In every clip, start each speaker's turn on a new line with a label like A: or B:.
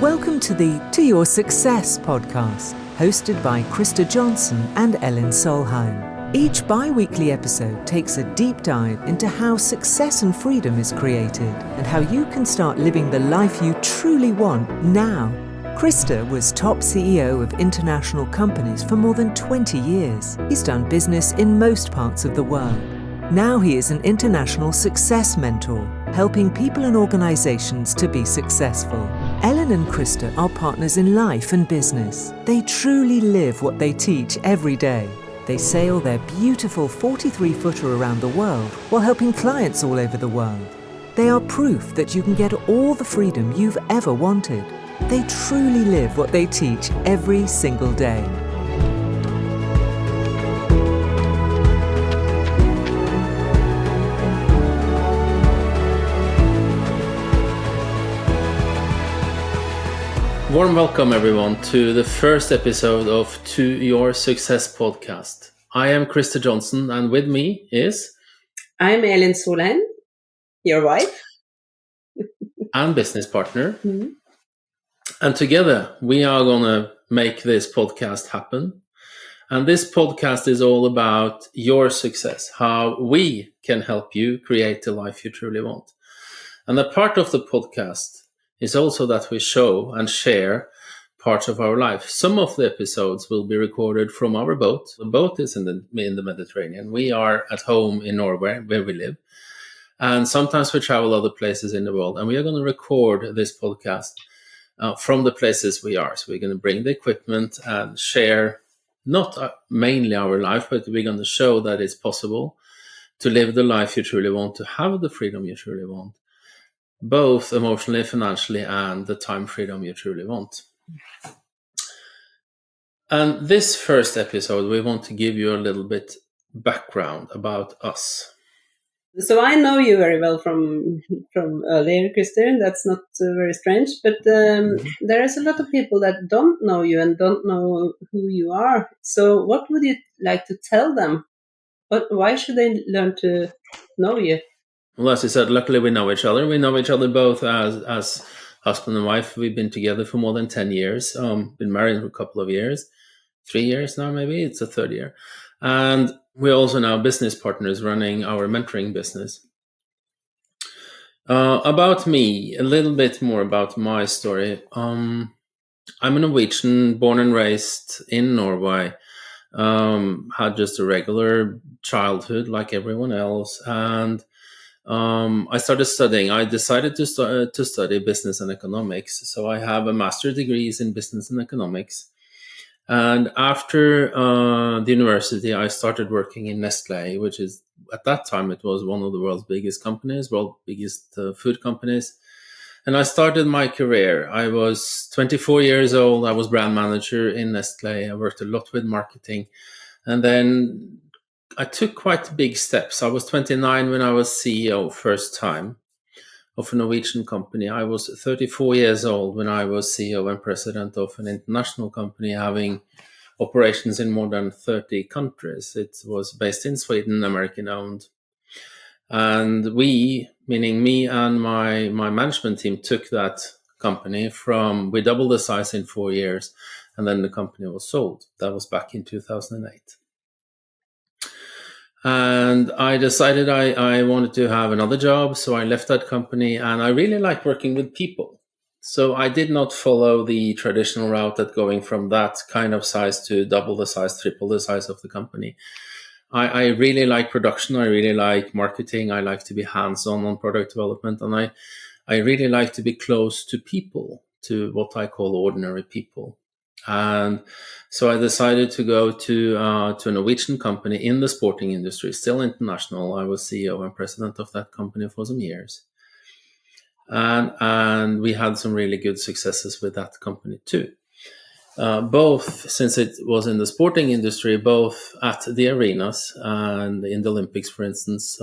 A: Welcome to the To Your Success podcast, hosted by Johnsen and Elin Solheim. Each bi-weekly episode takes a deep dive into how success and freedom is created and how you can start living the life you truly want now. Krista was top CEO of international companies for more than 20 years. He's done business in most parts of the world. Now he is an international success mentor, helping people and organizations to be successful. Elin and Krista are partners in life and business. They truly live what they teach every day. They sail their beautiful 43-footer around the world while helping clients all over the world. They are proof that you can get all the freedom you've ever wanted. They truly live what they teach every single day.
B: Warm welcome everyone to the first episode of To Your Success podcast. I am Krista Johnsen and with me is...
C: I'm Elin Solheim, your wife.
B: and business partner. Mm-hmm. And together we are going to make this podcast happen. And this podcast is all about your success, how we can help you create the life you truly want. And a part of the podcast is also that we show and share parts of our life. Some of the episodes will be recorded from our boat. The boat is in the Mediterranean. We are at home in Norway, where we live. And sometimes we travel other places in the world. And we are going to record this podcast from the places we are. So we're going to bring the equipment and share not mainly our life, but we're going to show that it's possible to live the life you truly want, to have the freedom you truly want, both emotionally, financially, and the time freedom you truly want. And this first episode, we want to give you a little bit background about us.
C: So I know you very well from earlier, Krista. That's not very strange, but there is a lot of people that don't know you and don't know who you are. So what would you like to tell them? Why should they learn to know you?
B: Well, as I said, luckily we know each other. We know each other both as husband and wife. We've been together for more than 10 years. Been married for a couple of years. 3 years now, maybe. It's the third year. And we're also now business partners running our mentoring business. About me, a little bit more about my story. I'm a Norwegian, born and raised in Norway. Had just a regular childhood like everyone else. And I started studying. I decided to study business and economics. So I have a master's degrees in business and economics. And after the university, I started working in Nestlé, which is, at that time, it was one of the world's biggest companies, biggest food companies. And I started my career. I was 24 years old. I was brand manager in Nestlé. I worked a lot with marketing. And then I took quite big steps. I was 29 when I was CEO first time of a Norwegian company. I was 34 years old when I was CEO and president of an international company having operations in more than 30 countries. It was based in Sweden, American owned. And we, meaning me and my management team, took that company we doubled the size in 4 years, and then the company was sold. That was back in 2008. And I decided I wanted to have another job, so I left that company, and I really like working with people. So I did not follow the traditional route that going from that kind of size to double the size, triple the size of the company. I really like production. I really like marketing. I like to be hands-on on product development, and I really like to be close to people, to what I call ordinary people. And so I decided to go to a Norwegian company in the sporting industry, still international. I was CEO and president of that company for some years. And we had some really good successes with that company too. Both, since it was in the sporting industry, both at the arenas and in the Olympics, for instance,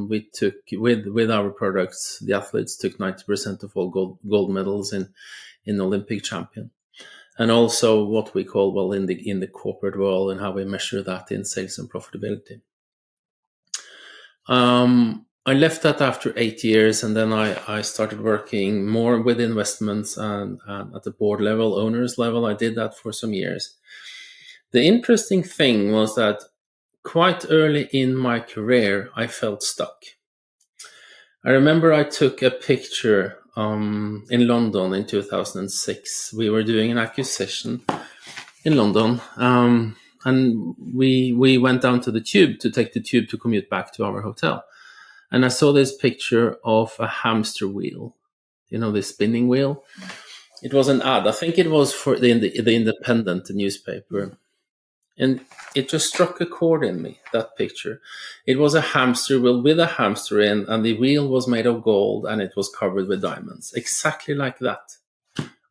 B: we took, with our products, the athletes took 90% of all gold medals in Olympic champion. And also what we call, in the corporate world, and how we measure that in sales and profitability. I left that after 8 years, and then I started working more with investments and at the board level, owners level. I did that for some years. The interesting thing was that quite early in my career, I felt stuck. I remember I took a picture in London in 2006. We were doing an acquisition in London, and we went down to the tube to take the tube to commute back to our hotel. And I saw this picture of a hamster wheel, the spinning wheel. It was an ad. I think it was for the Independent, the newspaper. And it just struck a chord in me, that picture. It was a hamster wheel with a hamster in, and the wheel was made of gold and it was covered with diamonds. Exactly like that.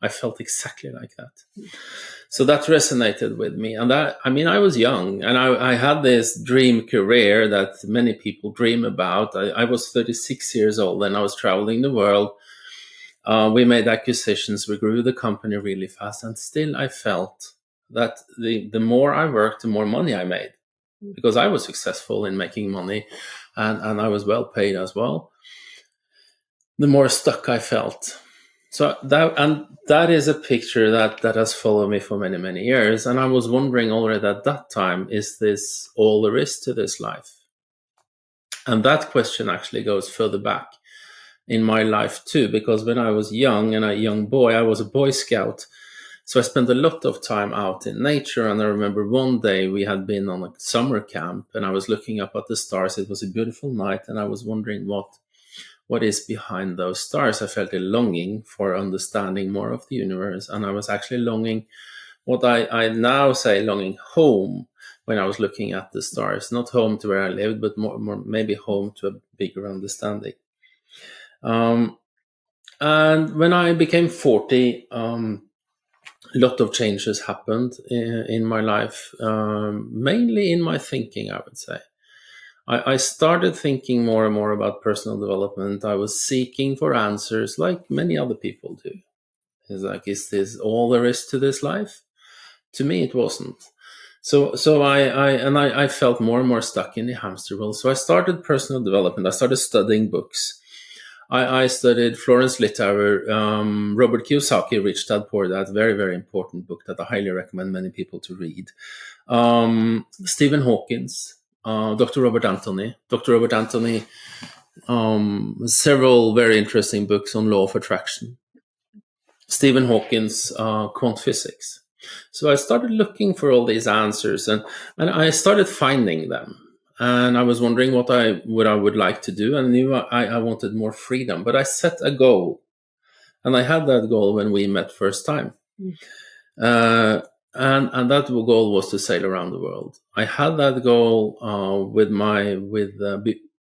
B: I felt exactly like that. So that resonated with me. And I was young, and I had this dream career that many people dream about. I was 36 years old and I was traveling the world. We made acquisitions. We grew the company really fast. And still I felt that the more I worked, the more money I made, because I was successful in making money and I was well paid as well. The more stuck I felt. So that is a picture that has followed me for many, many years. And I was wondering already at that time, is this all there is to this life? And that question actually goes further back in my life too, because when I was young and a young boy, I was a Boy Scout. So I spent a lot of time out in nature. And I remember one day we had been on a summer camp and I was looking up at the stars. It was a beautiful night. And I was wondering what is behind those stars. I felt a longing for understanding more of the universe. And I was actually longing, what I now say, longing home when I was looking at the stars. Not home to where I lived, but more maybe home to a bigger understanding. And when I became 40, a lot of changes happened in my life, mainly in my thinking, I would say. I started thinking more and more about personal development. I was seeking for answers like many other people do. It's like, is this all there is to this life? To me, it wasn't. So I felt more and more stuck in the hamster wheel. So I started personal development. I started studying books. I studied Florence Littauer, Robert Kiyosaki, Rich Dad Poor Dad, very, very important book that I highly recommend many people to read. Stephen Hawkins, Dr. Robert Anthony. Dr. Robert Anthony, several very interesting books on law of attraction. Stephen Hawkins, quant physics. So I started looking for all these answers, and I started finding them. And I was wondering what I would like to do, and I knew I wanted more freedom. But I set a goal, and I had that goal when we met first time. And that goal was to sail around the world. I had that goal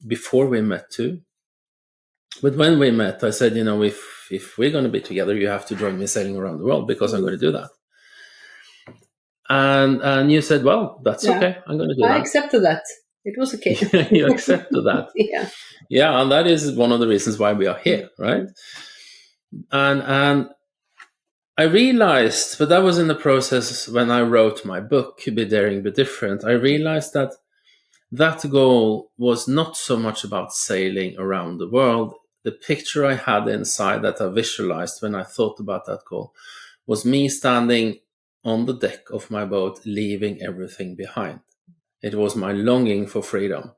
B: before we met too. But when we met, I said, if we're going to be together, you have to join me sailing around the world, because I'm going to do that. And you said, well, that's okay. I'm going to do that.
C: I accepted that. It was okay.
B: You accepted that.
C: Yeah.
B: Yeah, and that is one of the reasons why we are here, right? And I realized, but that was in the process when I wrote my book, Be Daring, Be Different. I realized that goal was not so much about sailing around the world. The picture I had inside that I visualized when I thought about that goal was me standing on the deck of my boat, leaving everything behind. It was my longing for freedom.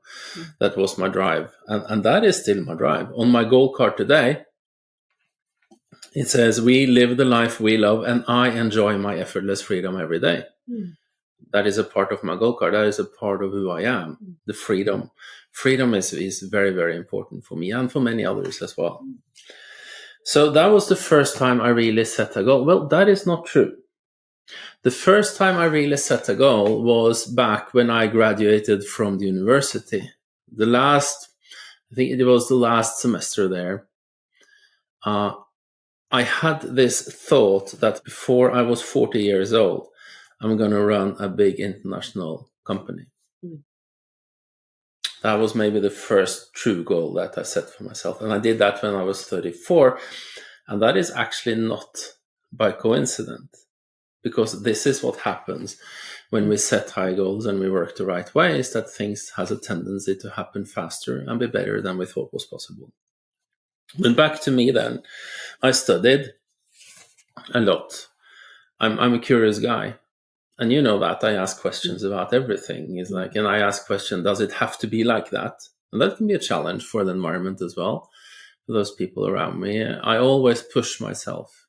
B: That was my drive. And that is still my drive. On my goal card today, it says, we live the life we love, and I enjoy my effortless freedom every day. That is a part of my goal card. That is a part of who I am, the freedom. Freedom is very, very important for me and for many others as well. So that was the first time I really set a goal. Well, that is not true. The first time I really set a goal was back when I graduated from the university. I think it was the last semester there. I had this thought that before I was 40 years old, I'm going to run a big international company. That was maybe the first true goal that I set for myself. And I did that when I was 34. And that is actually not by coincidence. because this is what happens when we set high goals and we work the right way, is that things has a tendency to happen faster and be better than we thought was possible. But back to me then, I studied a lot. I'm a curious guy. And you know that I ask questions about everything. It's like, and I ask question, does it have to be like that? And that can be a challenge for the environment as well, for those people around me. I always push myself.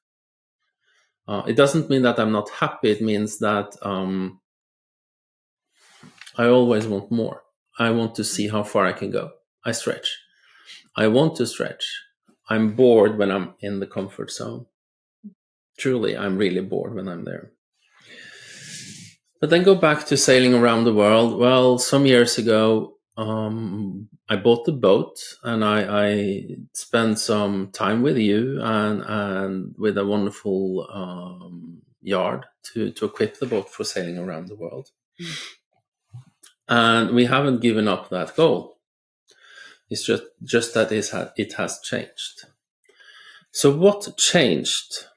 B: It doesn't mean that I'm not happy. It means that I always want more. I want to see how far I can go. I stretch. I want to stretch. I'm bored when I'm in the comfort zone. Truly, I'm really bored when I'm there. But then go back to sailing around the world. Well, some years ago, I bought the boat, and I spent some time with you and with a wonderful yard to equip the boat for sailing around the world. And we haven't given up that goal. It's just that it has changed. So what changed?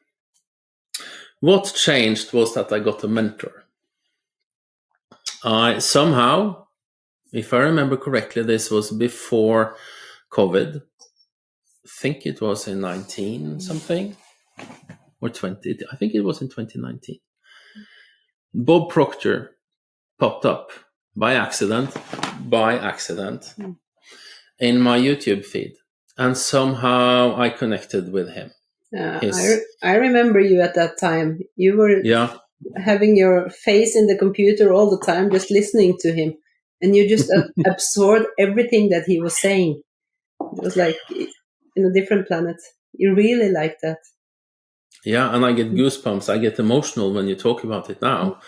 B: What changed was that I got a mentor. I somehow, if I remember correctly, this was before COVID. I think it was in 19 something or 20. I think it was in 2019. Bob Proctor popped up by accident in my YouTube feed. And somehow I connected with him.
C: I remember you at that time. You were having your face in the computer all the time, just listening to him. And you just absorbed everything that he was saying. It was like in a different planet. You really liked that.
B: Yeah, and I get goosebumps. I get emotional when you talk about it now.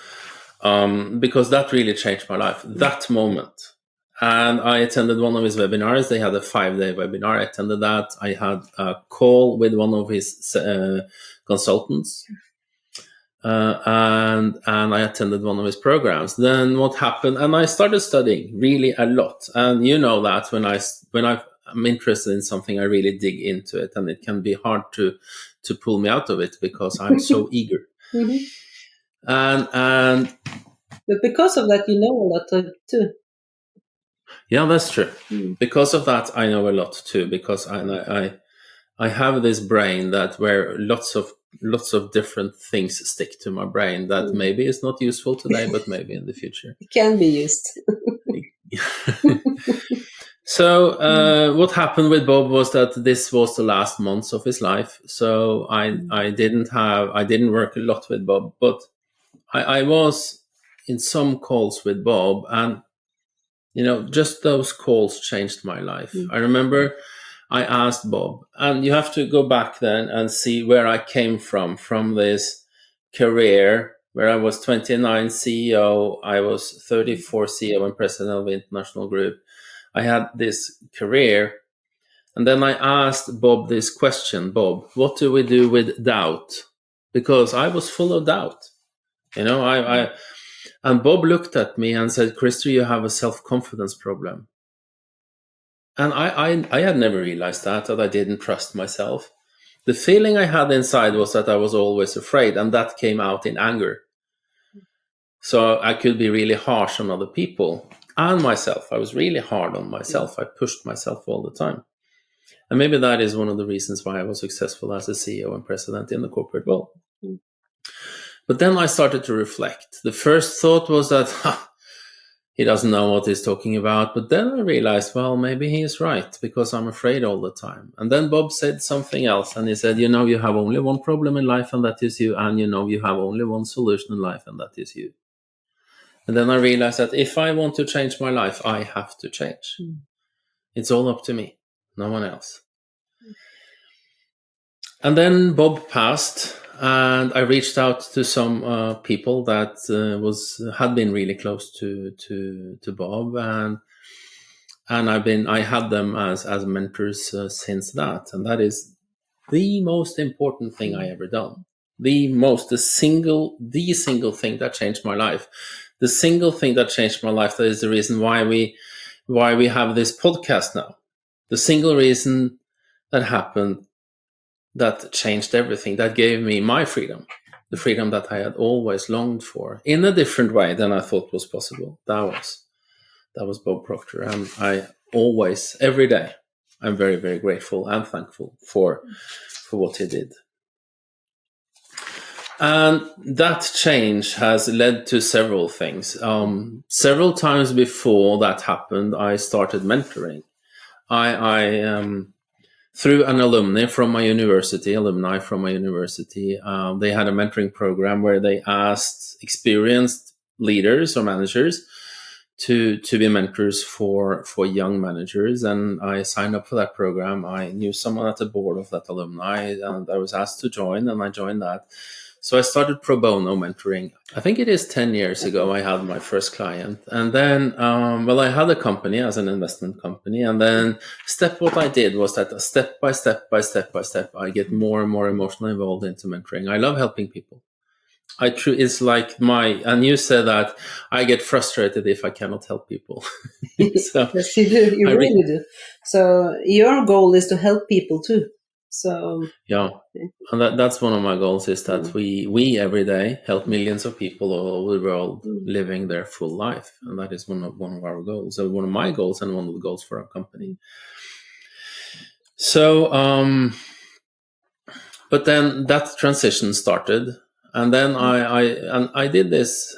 B: Because that really changed my life, that moment. And I attended one of his webinars. They had a 5-day webinar. I attended that. I had a call with one of his consultants. And I attended one of his programs. Then what happened? And I started studying really a lot. And you know that when I'm interested in something, I really dig into it. And it can be hard to pull me out of it because I'm so eager.
C: Mm-hmm.
B: And
C: but because of that, you know a lot too.
B: Yeah, that's true. Because of that, I know a lot too. Because I have this brain that where lots of different things stick to my brain that maybe is not useful today, but maybe in the future
C: it can be used.
B: So what happened with Bob was that this was the last months of his life. So I didn't work a lot with Bob, but I was in some calls with Bob, and just those calls changed my life. I remember I asked Bob, and you have to go back then and see where I came from this career where I was 29 CEO, I was 34 CEO and president of the international group. I had this career. And then I asked Bob this question, Bob, what do we do with doubt? Because I was full of doubt. And Bob looked at me and said, Christer, you have a self-confidence problem. And I had never realized that I didn't trust myself. The feeling I had inside was that I was always afraid, and that came out in anger. So I could be really harsh on other people and myself. I was really hard on myself. I pushed myself all the time. And maybe that is one of the reasons why I was successful as a CEO and president in the corporate world. But then I started to reflect. The first thought was that he doesn't know what he's talking about. But then I realized, well, maybe he is right because I'm afraid all the time. And then Bob said something else. And he said, you have only one problem in life, and that is you. And you have only one solution in life, and that is you. And then I realized that if I want to change my life, I have to change. It's all up to me, no one else. And then Bob passed, and I reached out to some people that had been really close to Bob, and I had them as mentors since that, and that is the most important thing I ever done. The single thing that changed my life. The single thing that changed my life. That is the reason why we have this podcast now. The single reason that happened that changed everything, that gave me my freedom. the freedom that I had always longed for in a different way than I thought was possible. That was Bob Proctor, and I always, every day, I'm very, very grateful and thankful for what he did. And that change has led to several things. Several times before that happened, I started mentoring. I through an alumni from my university, they had a mentoring program where they asked experienced leaders or managers to be mentors for young managers, and I signed up for that program. I knew someone at the board of that alumni, and I was asked to join, and I joined that. So I started pro bono mentoring. I think it is 10 years ago I had my first client. And then, I had a company as an investment company. And then what I did was that step by step, I get more and more emotionally involved into mentoring. I love helping people. It's like and you said that I get frustrated if I cannot help people.
C: So, yes, you do. You really do. So your goal is to help people too. So
B: yeah, and that's one of my goals, is that we every day help millions of people all over the world living their full life, and that is one of our goals. So one of my goals and one of the goals for our company. So, but then that transition started, and then I did this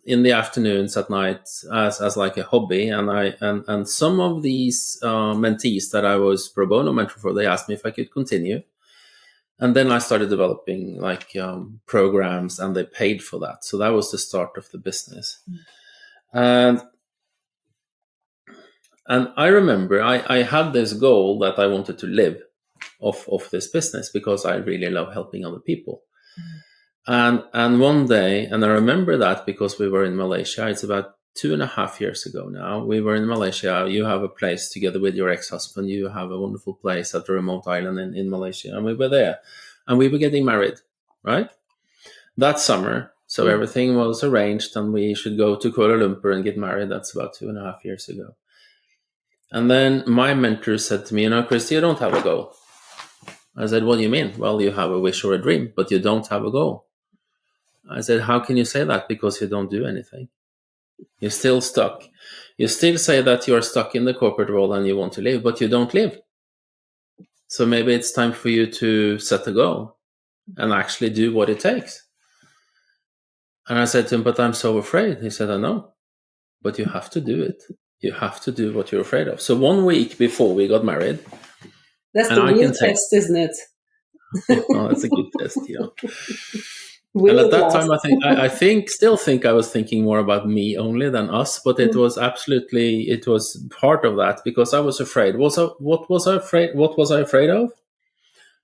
B: in the afternoons at night as like a hobby, and some of these mentees that I was pro bono mentor for, they asked me if I could continue. And then I started developing programs, and they paid for that. So that was the start of the business. And I remember I had this goal that I wanted to live off this business, because I really love helping other people. And one day, and I remember that because we were in Malaysia, it's about 2.5 years ago now. We were in Malaysia. You have a place together with your ex-husband. You have a wonderful place at a remote island in Malaysia. And we were there. And we were getting married, right? That summer. So everything was arranged, and we should go to Kuala Lumpur and get married. That's about 2.5 years ago. And then my mentor said to me, Christy, you don't have a goal. I said, what do you mean? Well, you have a wish or a dream, but you don't have a goal. I said, how can you say that? Because you don't do anything. You're still stuck. You still say that you're stuck in the corporate world and you want to live, but you don't live. So maybe it's time for you to set a goal and actually do what it takes. And I said to him, but I'm so afraid. He said, I know, but you have to do it. You have to do what you're afraid of. So 1 week before we got married.
C: That's the real test, isn't it?
B: Oh, that's a good test, yeah. And at that time, still think I was thinking more about me only than us, but it was part of that, because I was afraid. What was I afraid of?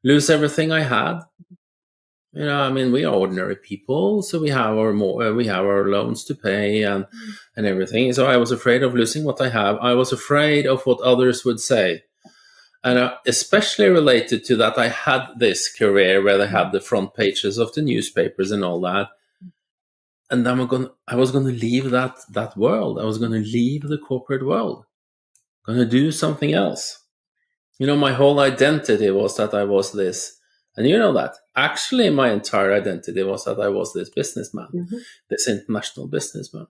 B: Lose everything I had. We are ordinary people, so we have our loans to pay and everything. So I was afraid of losing what I have. I was afraid of what others would say. And especially related to that, I had this career where they had the front pages of the newspapers and all that. And then I was going to leave that world. I was going to leave the corporate world. Going to do something else. My whole identity was that I was this. And you know that. Actually, my entire identity was that I was this businessman, this international businessman.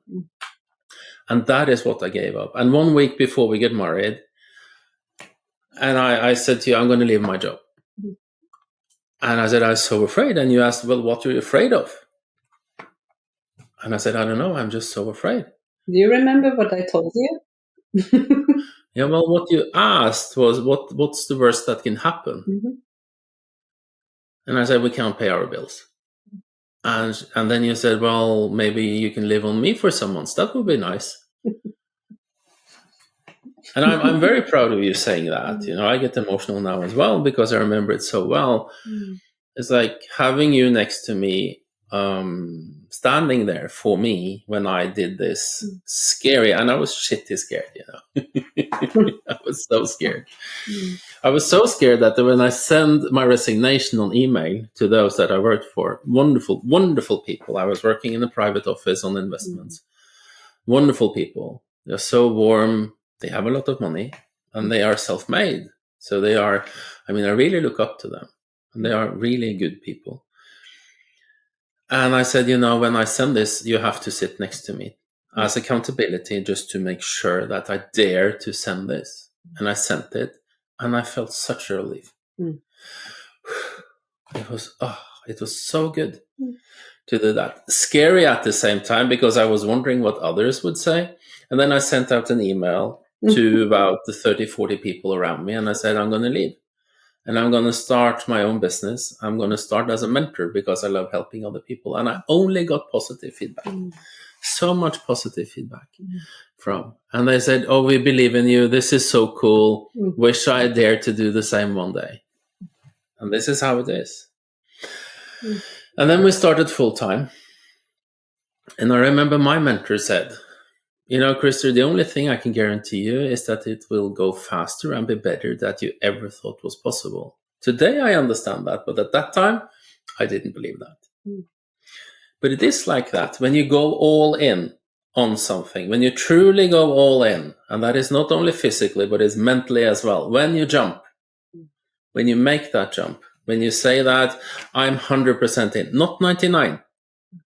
B: And that is what I gave up. And 1 week before we get married, and I said to you, I'm going to leave my job. And I said, I was so afraid. And you asked, well, what are you afraid of? And I said, I don't know. I'm just so afraid.
C: Do you remember what I told you?
B: Yeah, well, what you asked was, what's the worst that can happen? And I said, we can't pay our bills. And then you said, well, maybe you can live on me for some months. That would be nice. And I'm very proud of you saying that. I get emotional now as well, because I remember it so well. It's like having you next to me, standing there for me when I did this scary, and I was shitty scared, I was so scared. I was so scared that when I send my resignation on email to those that I worked for, wonderful, wonderful people. I was working in a private office on investments. Wonderful people. They're so warm. They have a lot of money, and they are self-made. So they are, I really look up to them, and they are really good people. And I said, when I send this, you have to sit next to me as accountability, just to make sure that I dare to send this. And I sent it, and I felt such a relief. It was so good to do that. Scary at the same time, because I was wondering what others would say. And then I sent out an email to about the 30, 40 people around me, and I said, I'm going to leave. And I'm going to start my own business. I'm going to start as a mentor because I love helping other people. And I only got positive feedback. So much positive feedback from. And they said, oh, we believe in you. This is so cool. Wish I dared to do the same one day. And this is how it is. And then we started full time. And I remember my mentor said, Christer, the only thing I can guarantee you is that it will go faster and be better than you ever thought was possible. Today I understand that, but at that time, I didn't believe that. But it is like that. When you go all in on something, when you truly go all in, and that is not only physically, but it's mentally as well. When you jump, when you make that jump, when you say that I'm 100% in, not 99,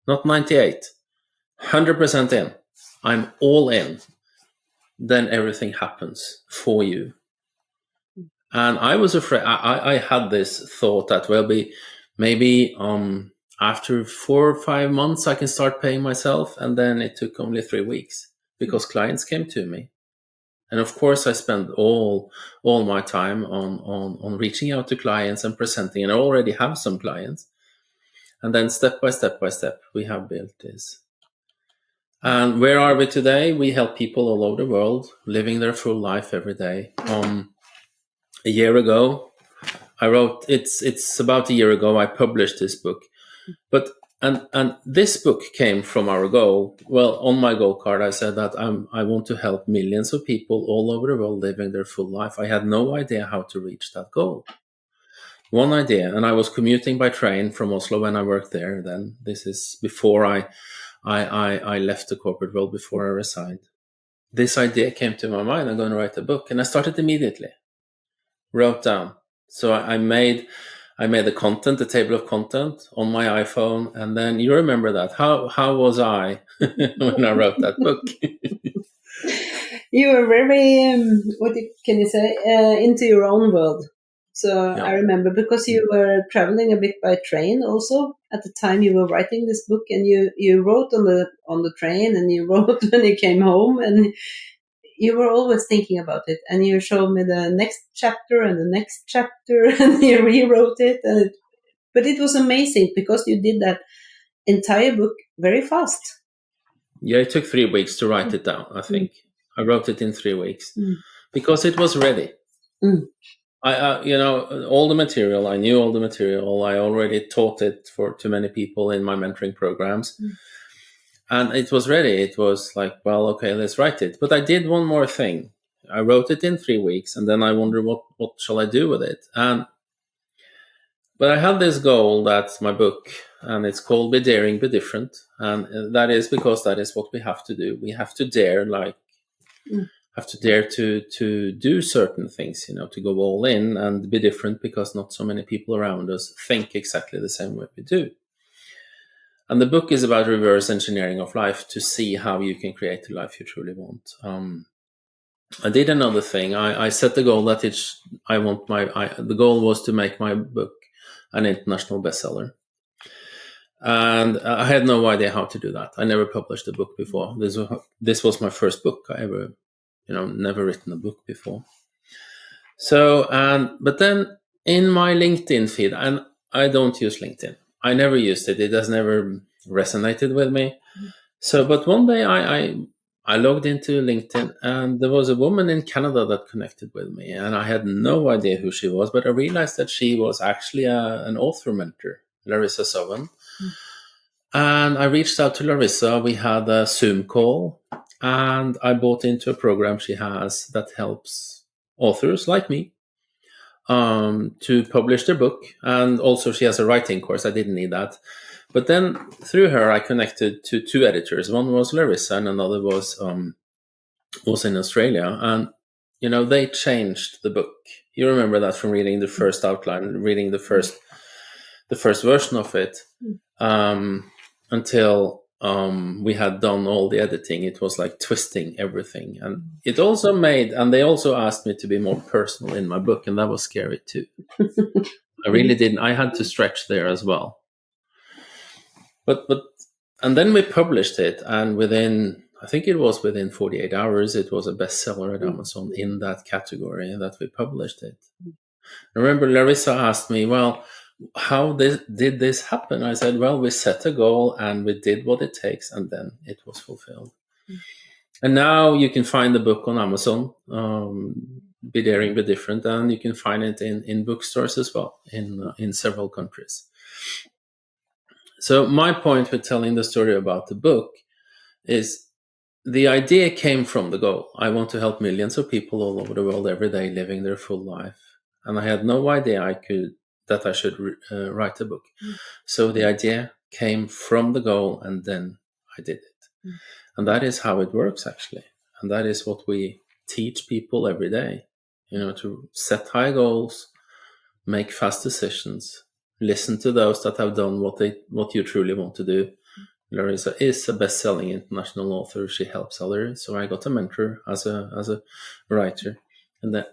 B: not 98, 100% in, I'm all in, then everything happens for you. And I was afraid, I had this thought that, maybe after 4 or 5 months, I can start paying myself. And then it took only 3 weeks because clients came to me. And of course, I spent all my time on reaching out to clients and presenting. And I already have some clients. And then step by step, we have built this. And where are we today? We help people all over the world living their full life every day. A year ago, I wrote, it's about a year ago, I published this book. But and this book came from our goal. Well, on my goal card, I said that I want to help millions of people all over the world living their full life. I had no idea how to reach that goal. One idea, and I was commuting by train from Oslo when I worked there. Then this is before I left the corporate world, before I resigned. This idea came to my mind. I'm going to write a book, and I started immediately. Wrote down. So I made the content, the table of content on my iPhone, and then you remember that. How was I when I wrote that book?
C: You were very, can you say, into your own world. So yeah. I remember, because you were traveling a bit by train also at the time you were writing this book, and you wrote on the train, and you wrote when you came home, and you were always thinking about it, and you showed me the next chapter and the next chapter, and you rewrote it. But it was amazing because you did that entire book very fast.
B: Yeah, it took 3 weeks to write it down, I think. I wrote it in 3 weeks because it was ready. I all the material, I knew all the material. I already taught it to many people in my mentoring programs. And it was ready. It was like, well, okay, let's write it. But I did one more thing. I wrote it in 3 weeks, and then I wondered, what shall I do with it? But I had this goal, that's my book, and it's called Be Daring, Be Different. And that is because that is what we have to do. We have to dare, to do certain things, to go all in and be different, because not so many people around us think exactly the same way we do. And the book is about reverse engineering of life to see how you can create the life you truly want. I did another thing. I set the goal that the goal was to make my book an international bestseller. And I had no idea how to do that. I never published a book before. This was my first book. I ever, never written a book before. So, but then in my LinkedIn feed, and I don't use LinkedIn. I never used it. It has never resonated with me. So, but one day I logged into LinkedIn, and there was a woman in Canada that connected with me, and I had no idea who she was, but I realized that she was actually an author mentor, Larissa Sowen. And I reached out to Larissa. We had a Zoom call, and I bought into a program she has that helps authors like me to publish their book. And also she has a writing course. I didn't need that. But then through her, I connected to 2 editors. One was Larissa, and another was in Australia. And, they changed the book. You remember that from reading the first outline, reading the the first version of it, until we had done all the editing. It was like twisting everything, and it also made, and they also asked me to be more personal in my book, and that was scary too. I really didn't. I had to stretch there as well. But and then we published it, and I think it was within 48 hours, it was a bestseller at Amazon in that category that we published it. I remember Larissa asked me, well, how did this happen? I said, well, we set a goal and we did what it takes, and then it was fulfilled. And now you can find the book on Amazon, Be Daring, Be Different, and you can find it in bookstores as well in several countries. So my point with telling the story about the book is the idea came from the goal. I want to help millions of people all over the world every day living their full life. And I had no idea that I should write a book. So the idea came from the goal, and then I did it. And that is how it works, actually. And that is what we teach people every day, to set high goals, make fast decisions, listen to those that have done what you truly want to do. Larissa is a best-selling international author. She helps others. So I got a mentor as a writer. And then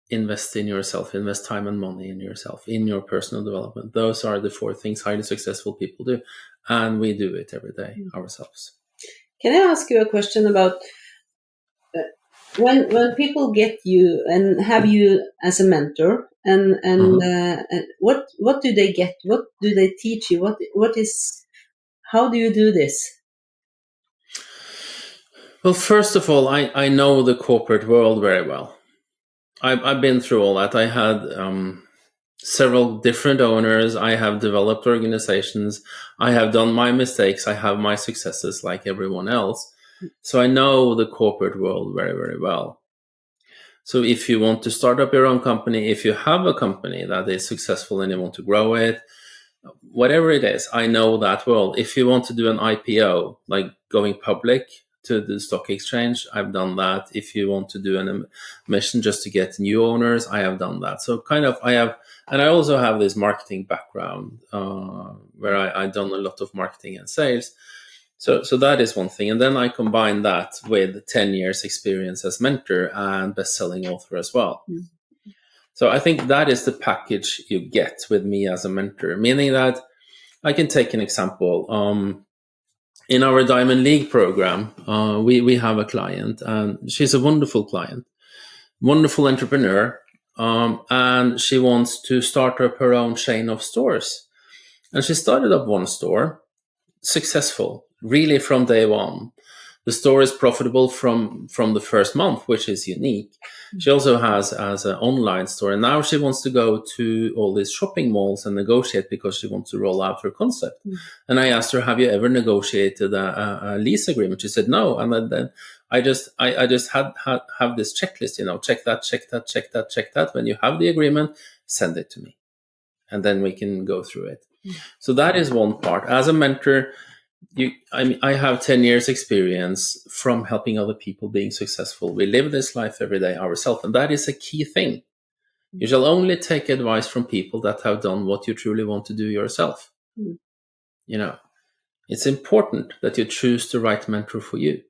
B: invest in yourself, invest time and money in yourself, in your personal development. Those are the 4 things highly successful people do. And we do it every day ourselves.
C: Can I ask you a question about when people get you and have you as a mentor, and what do they get? What do they teach you? How do you do this?
B: Well, first of all, I know the corporate world very well. I've been through all that. I had several different owners. I have developed organizations. I have done my mistakes. I have my successes like everyone else. So I know the corporate world very, very well. So if you want to start up your own company, if you have a company that is successful and you want to grow it, whatever it is, I know that world. If you want to do an IPO, like going public to the stock exchange, I've done that. If you want to do an emission just to get new owners, I have done that. So and I also have this marketing background where I've done a lot of marketing and sales. So that is one thing. And then I combine that with 10 years experience as mentor and best-selling author as well. So I think that is the package you get with me as a mentor, meaning that I can take an example. In our Diamond League program, we have a client, and she's a wonderful client, wonderful entrepreneur, and she wants to start up her own chain of stores. And she started up one store, successful, really from day one. The store is profitable from the first month, which is unique. She also has an online store, and now she wants to go to all these shopping malls and negotiate because she wants to roll out her concept. And I asked her, have you ever negotiated a lease agreement? She said no. And then I just have this checklist, check that. When you have the agreement, send it to me, and then we can go through it. So that is one part. As a mentor, I have 10 years experience from helping other people being successful. We live this life every day ourselves, and that is a key thing. You shall only take advice from people that have done what you truly want to do yourself. It's important that you choose the right mentor for you.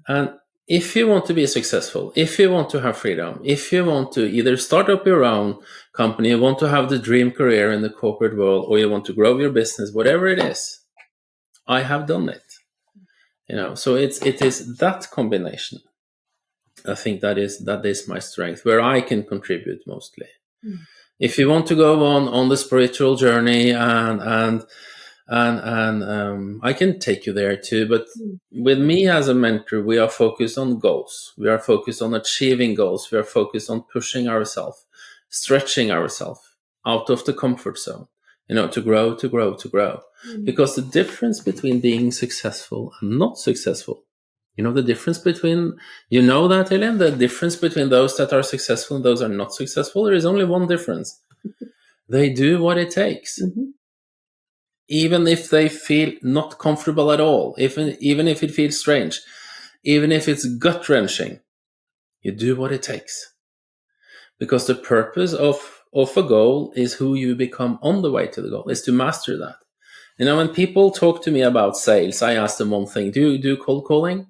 B: And if you want to be successful, if you want to have freedom, if you want to either start up your own company, you want to have the dream career in the corporate world, or you want to grow your business, whatever it is, I have done it. So it is that combination. I think that is my strength, where I can contribute mostly. If you want to go on the spiritual journey and I can take you there too, but with me as a mentor, we are focused on goals. We are focused on achieving goals. We are focused on pushing ourselves, stretching ourselves out of the comfort zone, to grow. Because the difference between being successful and not successful, the difference between, that, Elin, the difference between those that are successful and those are not successful, there is only one difference. They do what it takes. Even if they feel not comfortable at all, even if it feels strange, even if it's gut-wrenching, you do what it takes. Because the purpose of of a goal is who you become on the way to the goal, is to master that. When people talk to me about sales, I ask them one thing: do you do cold calling?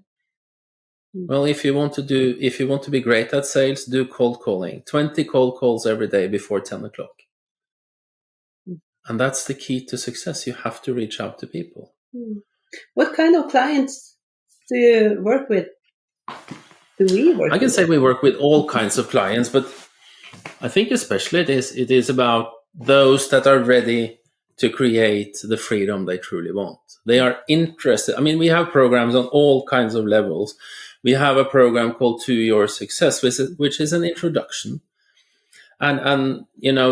B: Well, if you want to be great at sales, do cold calling. 20 cold calls every day before 10 o'clock. And that's the key to success. You have to reach out to people.
C: What kind of clients do you work with? Do we work
B: I can
C: with?
B: say we work with all kinds of clients, but I think especially it is about those that are ready to create the freedom they truly want. They are interested. I mean, we have programs on all kinds of levels. We have a program called To Your Success, which is an introduction. And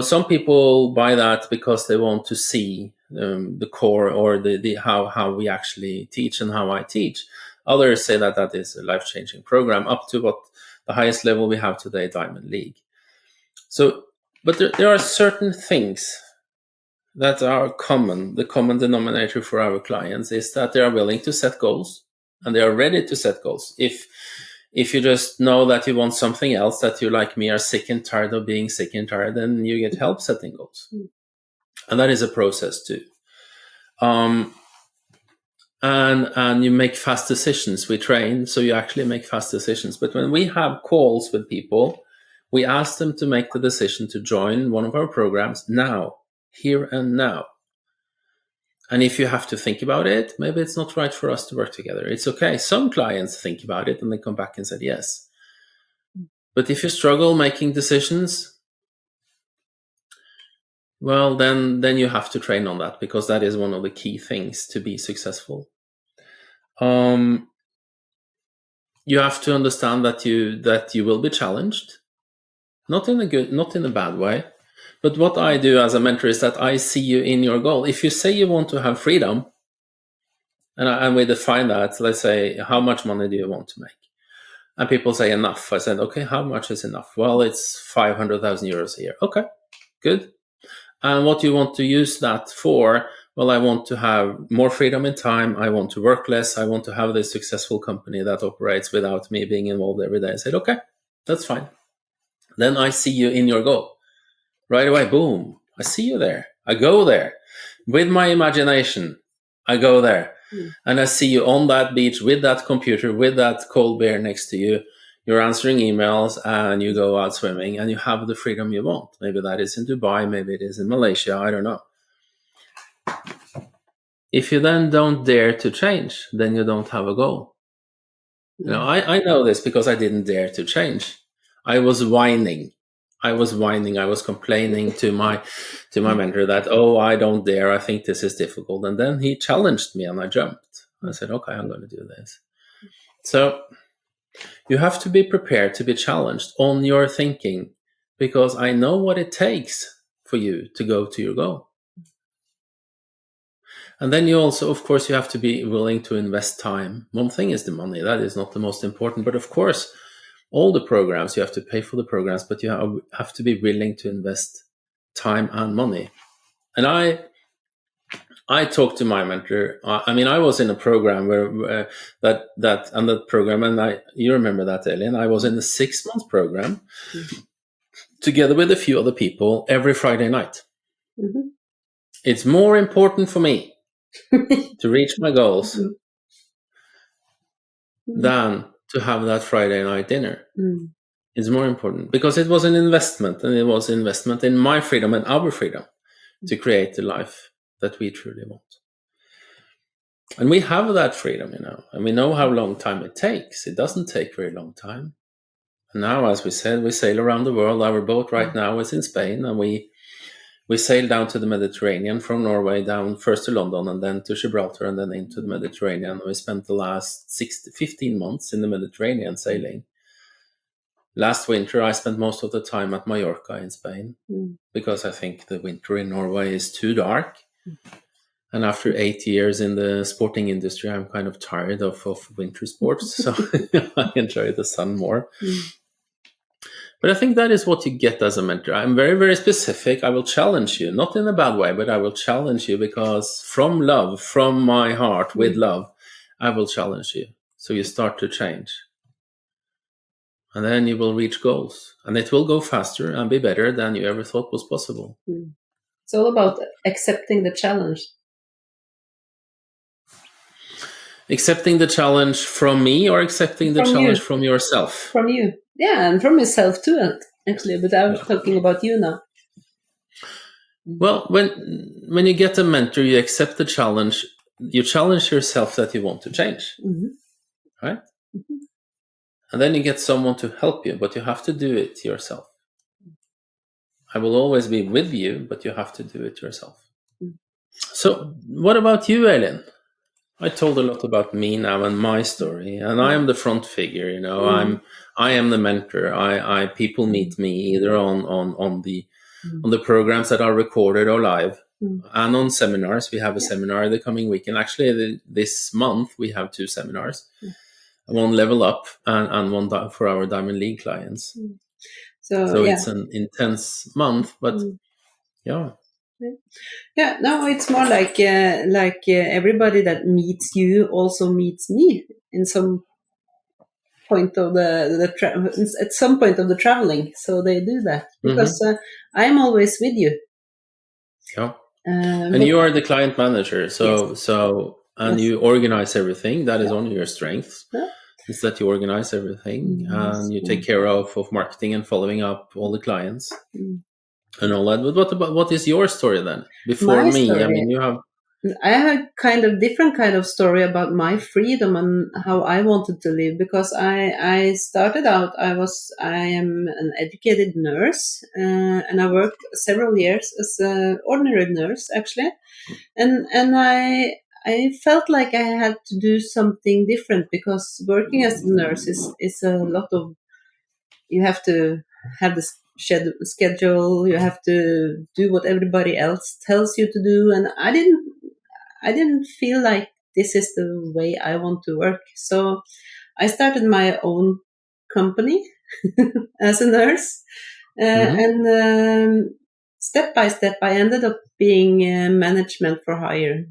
B: some people buy that because they want to see the core, or the how we actually teach and how I teach. Others say that is a life-changing program, up to what the highest level we have today, Diamond League. So, but there are certain things that are common. The common denominator for our clients is that they are willing to set goals, and they are ready to set goals. If you just know that you want something else, that you, like me, are sick and tired of being sick and tired, then you get help setting goals. And that is a process too. And you make fast decisions. We train, so you actually make fast decisions. But when we have calls with people, we ask them to make the decision to join one of our programs now, here and now. And if you have to think about it, maybe it's not right for us to work together. It's okay. Some clients think about it and they come back and say yes. But if you struggle making decisions, well, then you have to train on that, because that is one of the key things to be successful. You have to understand that you will be challenged, not in a bad way. But what I do as a mentor is that I see you in your goal. If you say you want to have freedom, and we define that, let's say, how much money do you want to make? And people say enough. I said, okay, how much is enough? Well, it's 500,000 euros a year. Okay, good. And what do you want to use that for? Well, I want to have more freedom in time. I want to work less. I want to have this successful company that operates without me being involved every day. I said, okay, that's fine. Then I see you in your goal. Right away, boom, I see you there. I go there. With my imagination, I go there. And I see you on that beach with that computer, with that cold beer next to you. You're answering emails and you go out swimming and you have the freedom you want. Maybe that is in Dubai, maybe it is in Malaysia, I don't know. If you then don't dare to change, then you don't have a goal. I know this because I didn't dare to change. I was whining. I was complaining to my mentor that, I don't dare, I think this is difficult. And then he challenged me and I jumped. I said, okay, I'm going to do this. So you have to be prepared to be challenged on your thinking, because I know what it takes for you to go to your goal. And then you also, of course, you have to be willing to invest time. One thing is the money. That is not the most important. But of course, all the programs, you have to pay for the programs, but you have to be willing to invest time and money. And I talked to my mentor. I was in a program where that program, and you remember that, Elin. I was in a 6-month program together with a few other people every Friday night. Mm-hmm. It's more important for me to reach my goals than to have that Friday night dinner. It's more important because it was an investment, and it was investment in my freedom and our freedom to create the life that we truly want. And we have that freedom, and we know how long time it takes. It doesn't take very long time. And now, as we said, we sail around the world. Our boat right now is in Spain, and we sail down to the Mediterranean from Norway, down first to London and then to Gibraltar and then into the Mediterranean. We spent the last 15 months in the Mediterranean sailing. Last winter, I spent most of the time at Mallorca in Spain because I think the winter in Norway is too dark. And after 8 years in the sporting industry, I'm kind of tired of winter sports. So I enjoy the sun more. But I think that is what you get as a mentor. I'm very, very specific. I will challenge you, not in a bad way, but I will challenge you because from love, from my heart, with love, I will challenge you. So you start to change. and then you will reach goals, and it will go faster and be better than you ever thought was possible.
C: It's all about accepting the challenge.
B: Accepting the challenge from me, or accepting the challenge from yourself?
C: From you. Yeah, and from yourself too, actually. But I was talking about you now.
B: Well, when you get a mentor, you accept the challenge. You challenge yourself that you want to change, right? And then you get someone to help you, but you have to do it yourself. I will always be with you, but you have to do it yourself. So what about you, Elin? I told a lot about me now and my story, and I am the front figure. I am the mentor. People meet me either on the programs that are recorded or live, and on seminars. We have a seminar the coming week, and actually this month we have 2 seminars. One Level Up and one for our Diamond League clients. So it's an intense month, but yeah.
C: Yeah, no, it's more like everybody that meets you also meets me in some point of at some point of the traveling. So they do that because I'm always with you.
B: Yeah, and you are the client manager, and you organize everything. That is one of your strengths. Yeah. Is that you organize everything and you take care of marketing and following up all the clients. And all that. But what is your story then? Before me, story. I mean,
C: I have a kind of different kind of story about my freedom and how I wanted to live, because I started out, I am an educated nurse, and I worked several years as an ordinary nurse, actually. And I felt like I had to do something different, because working as a nurse is a lot of, you have to have this schedule, you have to do what everybody else tells you to do, and I didn't feel like this is the way I want to work. So I started my own company as a nurse, and step by step I ended up being management for hire,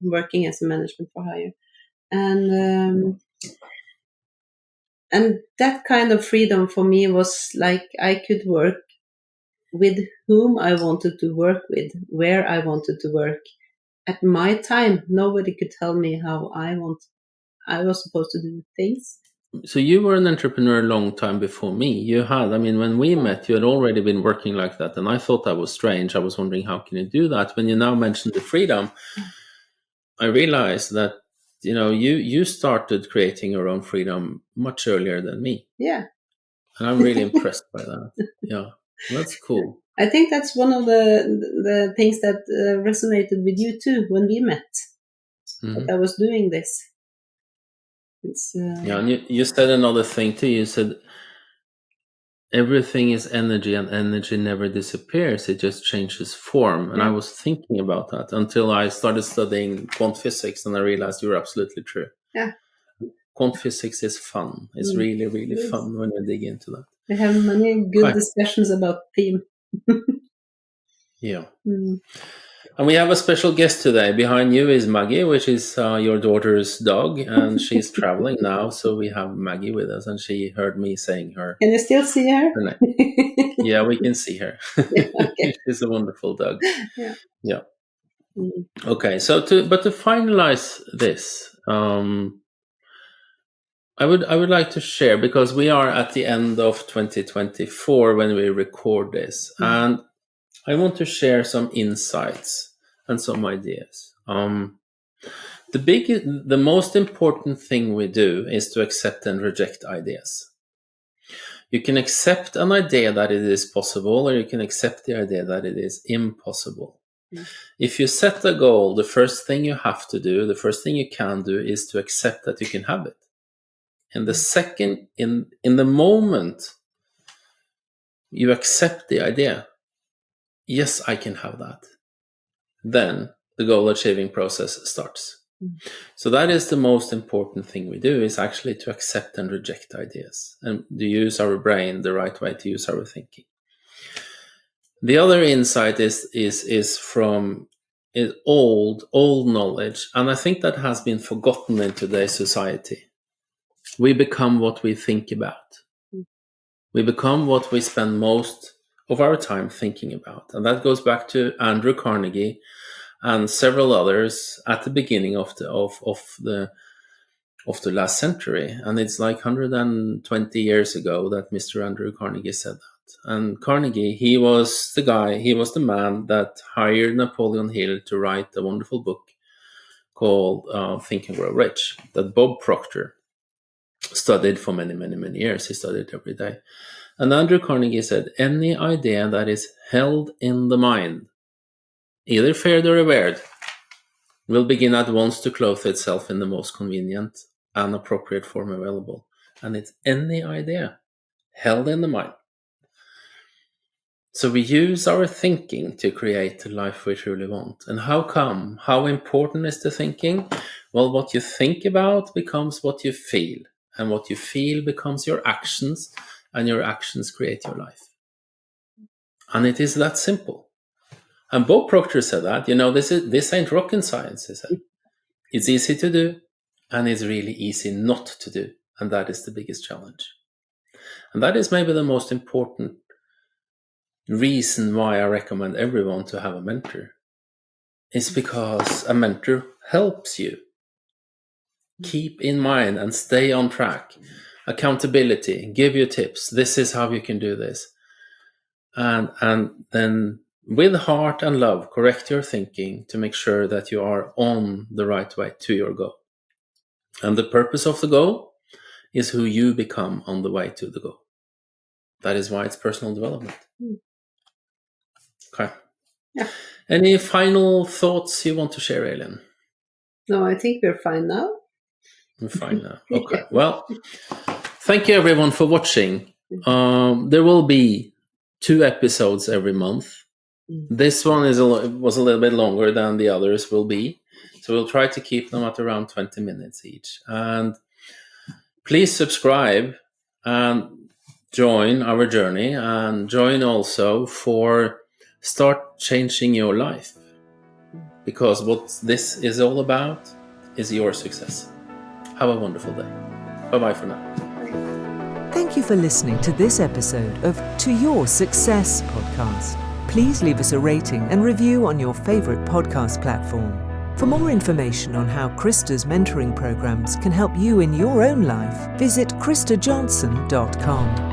C: working as a management for hire, and that kind of freedom for me was like I could work with whom I wanted to work with, where I wanted to work, at my time. Nobody could tell me how I was supposed to do things.
B: So you were an entrepreneur a long time before me. When we met, you had already been working like that, and I thought that was strange. I was wondering, how can you do that? When you now mentioned the freedom, I realized that you started creating your own freedom much earlier than me.
C: Yeah.
B: And I'm really impressed by that. Yeah, that's cool.
C: I think that's one of the things that resonated with you too when we met. That I was doing this.
B: Yeah, and you said another thing too. You said everything is energy, and energy never disappears. It just changes form. And I was thinking about that until I started studying quantum physics, and I realized you were absolutely true.
C: Yeah.
B: Quantum physics is fun. It's really, really fun when you dig into that.
C: We have many good discussions about theme.
B: Yeah. And we have a special guest today. Behind you is Maggie, which is your daughter's dog, and she's traveling now. So we have Maggie with us, and she heard me saying her.
C: Can you still see her?
B: Yeah, we can see her. Yeah, okay. She's a wonderful dog. Yeah. Okay, so to finalize this, I would like to share, because we are at the end of 2024 when we record this, and I want to share some insights and some ideas. The most important thing we do is to accept and reject ideas. You can accept an idea that it is possible, or you can accept the idea that it is impossible. If you set a goal, the first thing you have to do, the first thing you can do, is to accept that you can have it. And the second, in the moment you accept the idea, yes, I can have that, then the goal achieving process starts. So that is the most important thing we do, is actually to accept and reject ideas, and to use our brain the right way, to use our thinking. The other insight is from old knowledge, and I think that has been forgotten in today's society. We become what we think about. We become what we spend most of our time thinking about. And that goes back to Andrew Carnegie and several others at the beginning of the last century. And it's like 120 years ago that Mr. Andrew Carnegie said that. And Carnegie, he was the man that hired Napoleon Hill to write a wonderful book called Think and Grow Rich, that Bob Proctor studied for many, many, many years. He studied every day. And Andrew Carnegie said, any idea that is held in the mind, either feared or awared, will begin at once to clothe itself in the most convenient and appropriate form available. And it's any idea held in the mind. So we use our thinking to create the life we truly want. And how come? How important is the thinking? Well, what you think about becomes what you feel. And what you feel becomes your actions. And your actions create your life. And it is that simple. And Bob Proctor said that, this ain't rocket science, he said. It's easy to do, and it's really easy not to do. And that is the biggest challenge. And that is maybe the most important reason why I recommend everyone to have a mentor. It's because a mentor helps you keep in mind and stay on track. Accountability, give you tips. This is how you can do this. And then with heart and love, correct your thinking to make sure that you are on the right way to your goal. And the purpose of the goal is who you become on the way to the goal. That is why it's personal development. Okay.
C: Yeah.
B: Any final thoughts you want to share, Elin?
C: No, I think we're fine now.
B: We're fine now. Okay. Well, thank you everyone for watching. There will be 2 episodes every month. This one was a little bit longer than the others will be. So we'll try to keep them at around 20 minutes each. And please subscribe and join our journey, and join also for start changing your life. Because what this is all about is your success. Have a wonderful day. Bye-bye for now.
A: Thank you for listening to this episode of To Your Success podcast. Please leave us a rating and review on your favorite podcast platform. For more information on how Krista's mentoring programs can help you in your own life, visit kristajohnsen.com.